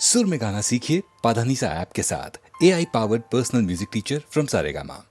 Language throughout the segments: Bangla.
सुर में गाना सीखिए पाधानीसा ऐप के साथ। AI powered personal music teacher from Saregama.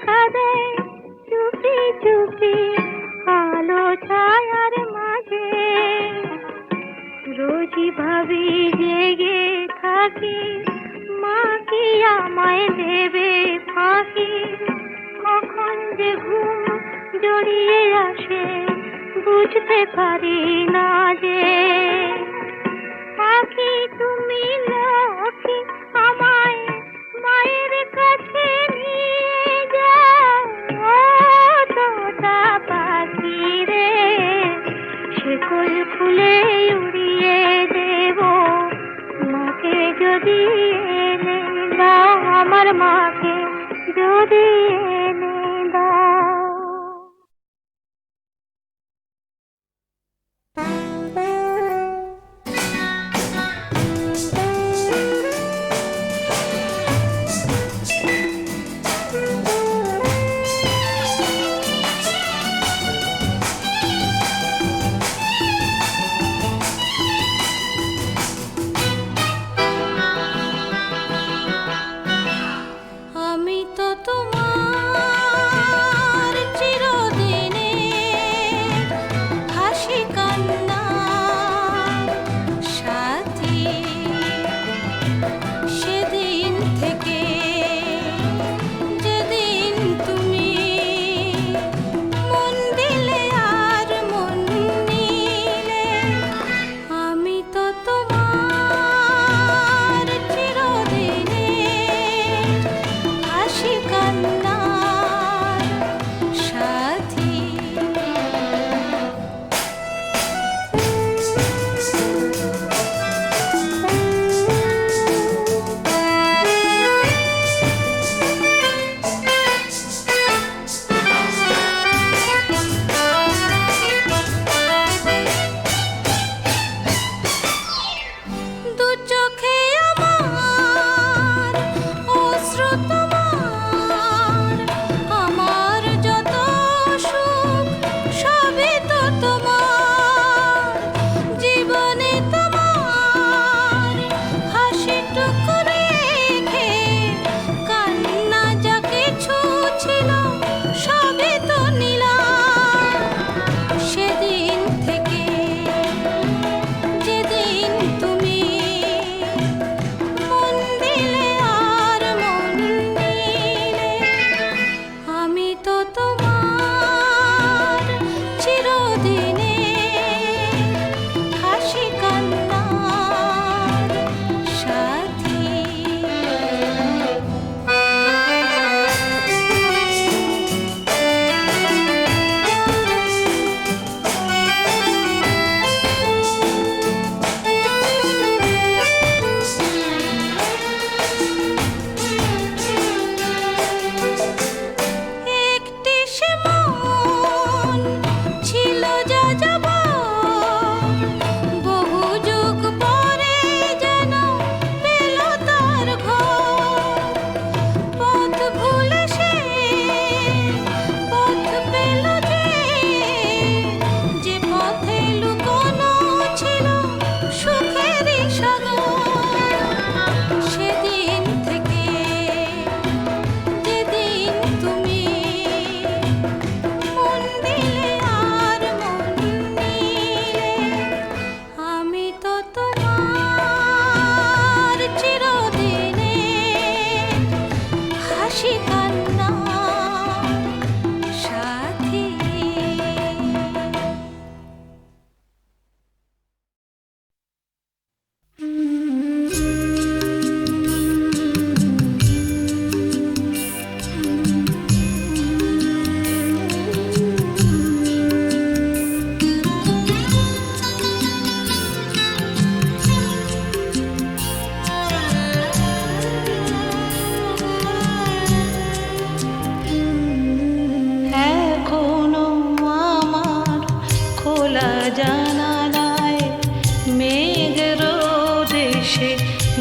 দেখা দেয় চুপি চুপি আলো ছায়ার মাঝে। রোজই ভাবি জেগে থাকি মা কি আমায় দেবে ফাঁকি। কখন যে ঘুম জড়িয়ে আসে বুঝতে পারি না যে। পাখি তুমি লক্ষ্মী আমায় মায়ের কাছে নিয়ে যাও। ও তোতা পাখি রে শিকল খুলে উড়িয়ে দেব মাকে যদি এনে দাও। আমার মাকে যদি এনে দাও।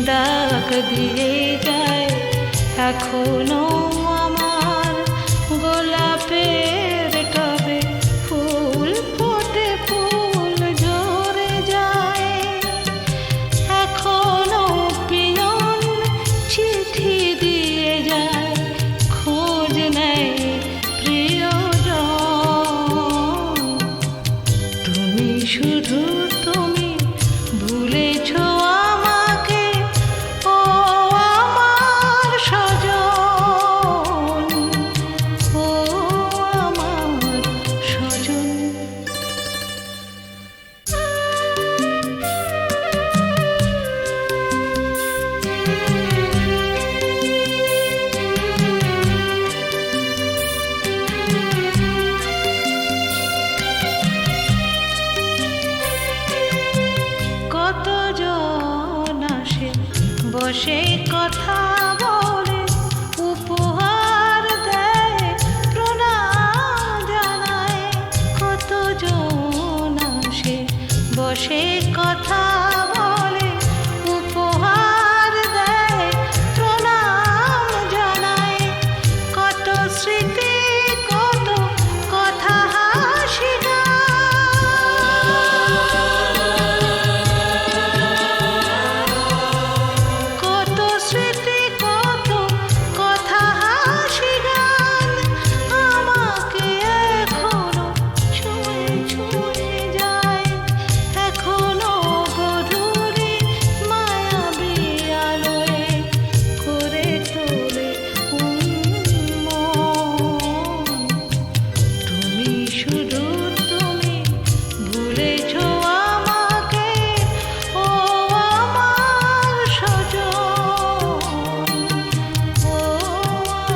ডাক দিয়ে যায় এখনো আমার গোলাপের টবে ফুল ফোটে ফুল ঝরে যায় এখনো পিয়ন চিঠি দিয়ে যায় খোঁজ নেয় বসে কথা বলে উপহার দেয় প্রণাম জানায় কতজন আসে বসে কথা বলে উপহার দেয় প্রণাম জানায় কত স্মৃতি কত কথা হাসি কত স্মৃতি কত কথা হাসি গান আমাকে এখনো ছুঁয়ে ছুঁয়ে যায় এখনো গধূলি মায়াবী আলোয় করে তোলে উন্মন তুমি শুধু তুমি ভুলেছ আমাকে ও আমার সজন ও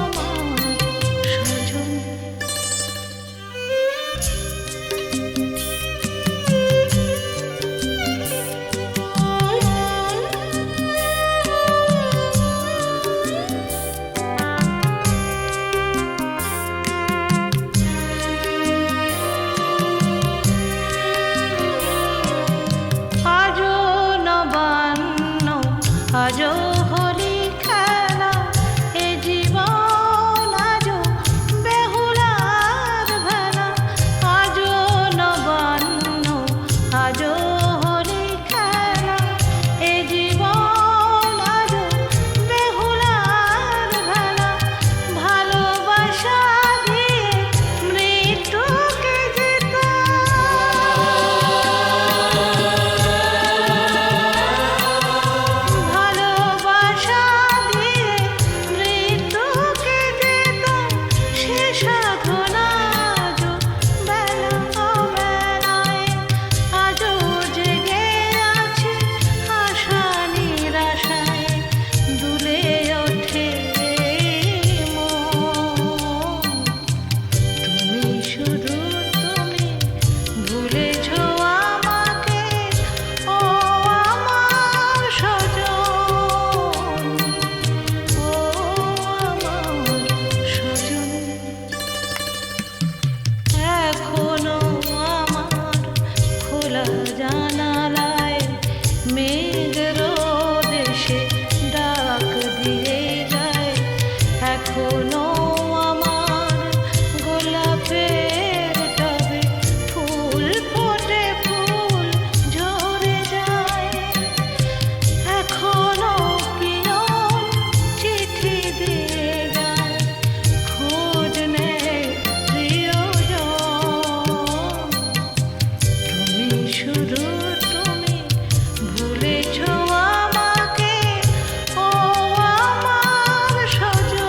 আমার সজন আজও নবান্ন আজও হোলি খেলা এ জীবন আজও বেহুলার ভেলা আজও নবান্ন আজও হোলি খেলা এ জীবন আজও বেহুলার ভেলা ভালোবাসা দিয়ে মৃত্যুকে জেতা ভালোবাসা দিয়ে মৃত্যুকে যেতাম সে সাধনা আজও বেলা অবেলায় আজও জেগে আছি আশা নিরাশায় দুলে ওঠে মন তুমি শুধু তুমি ভুলেছ আমাকে ও আমার সজন ও আমার সজন এখনো আমার খোলা জানালায় মেঘ রোদ এসে ডাক দিয়ে যায় এখনো আমার গোলাপের টবে ফুল ফোটে ফুল ঝরে যায় এখনো পিয়ন চিঠি দিয়ে যায় খোঁজ নেয় প্রিয়জন তুমি শুধু তুমি ভুলেছ আমাকে ও আমার সজন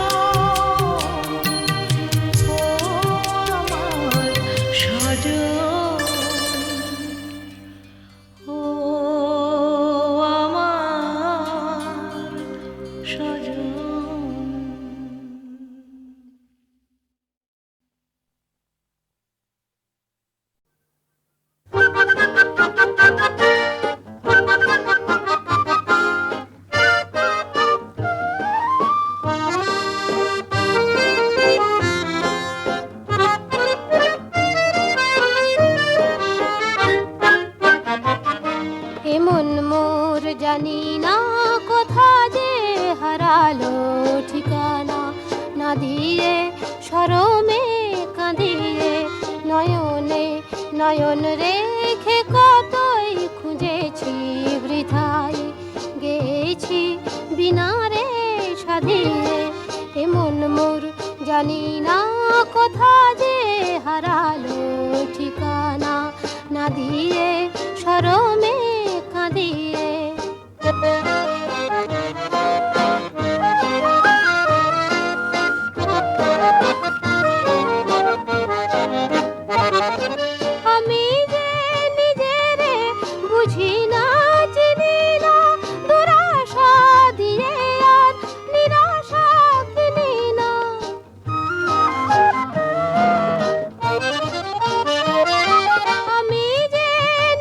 ও আমার সজন ও আমার সজন এমন মোর জানি না কোথা যে হারালো ঠিকানা না দিয়ে শরমে কাঁদিয়ে নয়নে নয়ন রেখে কতই খুঁজেছি বৃথায় গেছি বিনা রে সাধিয়ে এমন মোর জানি না কোথা যে হারালো ঠিকানা না দিয়ে শরমে কাঁদিয়ে আমি যে নিজেরে বুঝি না চিনি না দুরাশা দিয়ে আর নিরাশা কিনি না আমি যে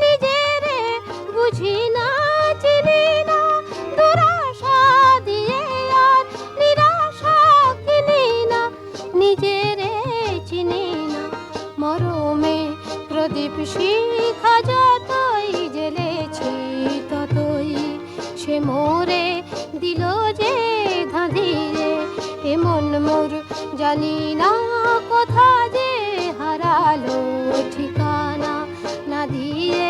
নিজেরে বুঝি না সে মোরে দিল যে ধাঁধিয়ে, এমন মোর জানি না কোথা যে হারালো ঠিকানা না দিয়ে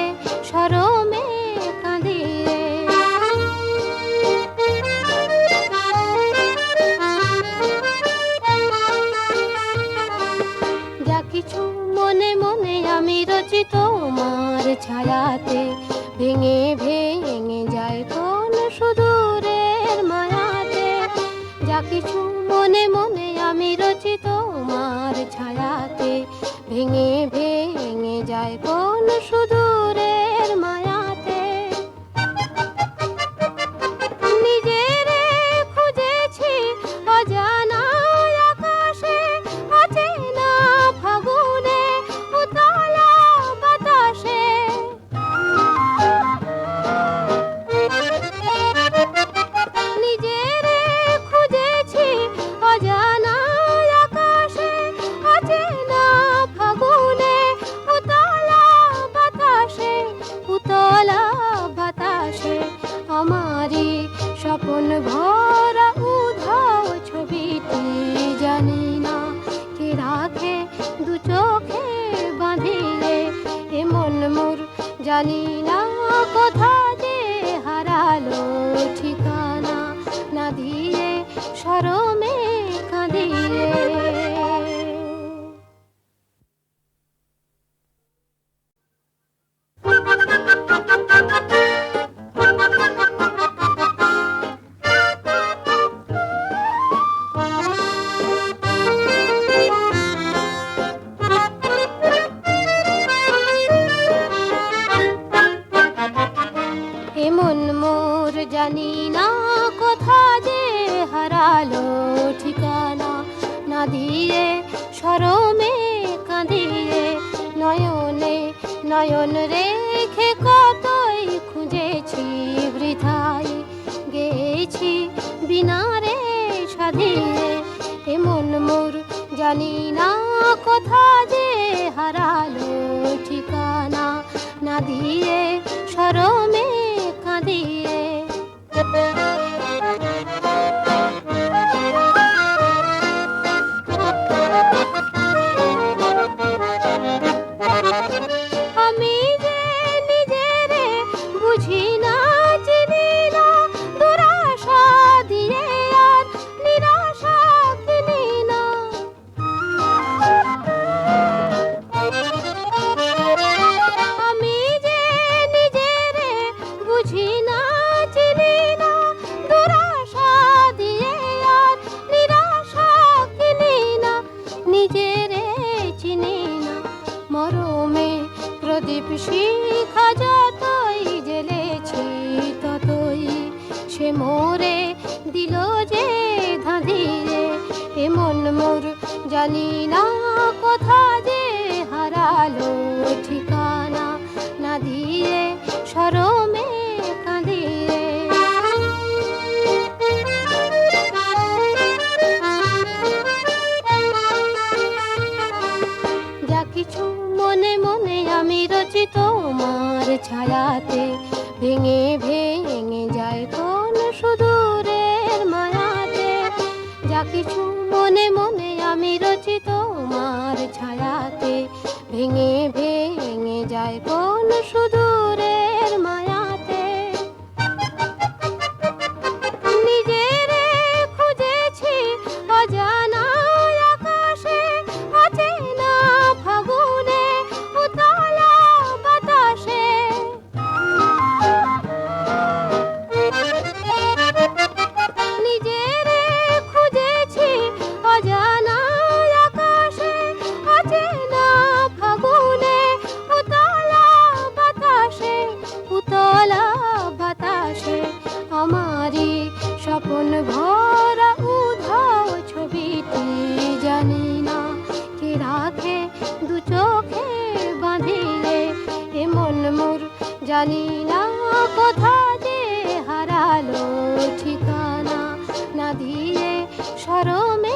শরমে কাঁদিয়ে। যা কিছু মনে মনে আমি রচি তোমার ছায়াতে, ভেঙে ভেঙে যায় কোন সুদূরের মায়াতে। যা কিছু মনে মনে আমি রচি তোমার ছায়াতে, ভেঙে ভেঙে যায় কোন সুদূরের মায়াতে। নিজেরে খুঁজেছি অজানা আকাশে, অচেনা ফাগুনে উতলা বাতাসে। নিজেরে খুঁজেছি অজানা আকাশে, অচেনা ফাগুনে উতলা বাতাসে, উতলা বাতাসে। আমারি স্বপন ভরা উধাও ছবিটি জানি না কে রাখে দু চোখে বাঁধিয়ে, এমন মোর জানি না কোথা যে হারালো ঠিকানা না দিয়ে শরমে কাঁদিয়ে। এমন মোর জানি না কোথা যে হারালো ঠিকানা না দিয়ে শরমে কাঁদিয়ে। নয়নে নয়ন রেখে কতই খুঁজেছি বৃথাই, গেছি বিনা রে সাধিয়ে। এমন মোর জানি না কোথা যে হারালো ঠিকানা না দিয়ে শরমে কাঁদিয়ে। আমি যে নিজেরে বুঝি না চিনি না, দুরাশা দিয়ে আর নিরাশা কিনি না। আমি যে নিজেরে বুঝি না চিনি না, দুরাশা দিয়ে আর নিরাশা কিনি না। নিজেরে চিনি না মরমে প্রদীপ শিখা যতই জ্বেলেছি ততই সে মোরে দিল যে ধাঁধিয়ে। এমন মোর জানি না কোথা যে হারালো ঠিকানা না দিয়ে শরমে কাঁদিয়ে। যা কিছু মনে মনে আমি রচি তোমার ছায়াতে, ভেঙে ভেঙে যায় কোন সুদূরের মায়াতে। যা কিছু মনে মনে আমি রচি তোমার ছায়াতে, ভেঙে ভেঙে যায় কোন সুদূরের মায়াতে। নিজেরে খুঁজেছি অজানা আকাশে, অচেনা ফাগুনে উতলা বাতাসে। নিজেরে খুঁজেছি অজানা আকাশে, অচেনা ফাগুনে উতলা বাতাসে, উতলা বাতাসে। আমারি স্বপন ভরা উধাও ছবিটি জানি না কে রাখে দু চোখে বাঁধিয়ে। এমন মোর জানি না কোথা যে হারালো ঠিকানা না দিয়ে শরমে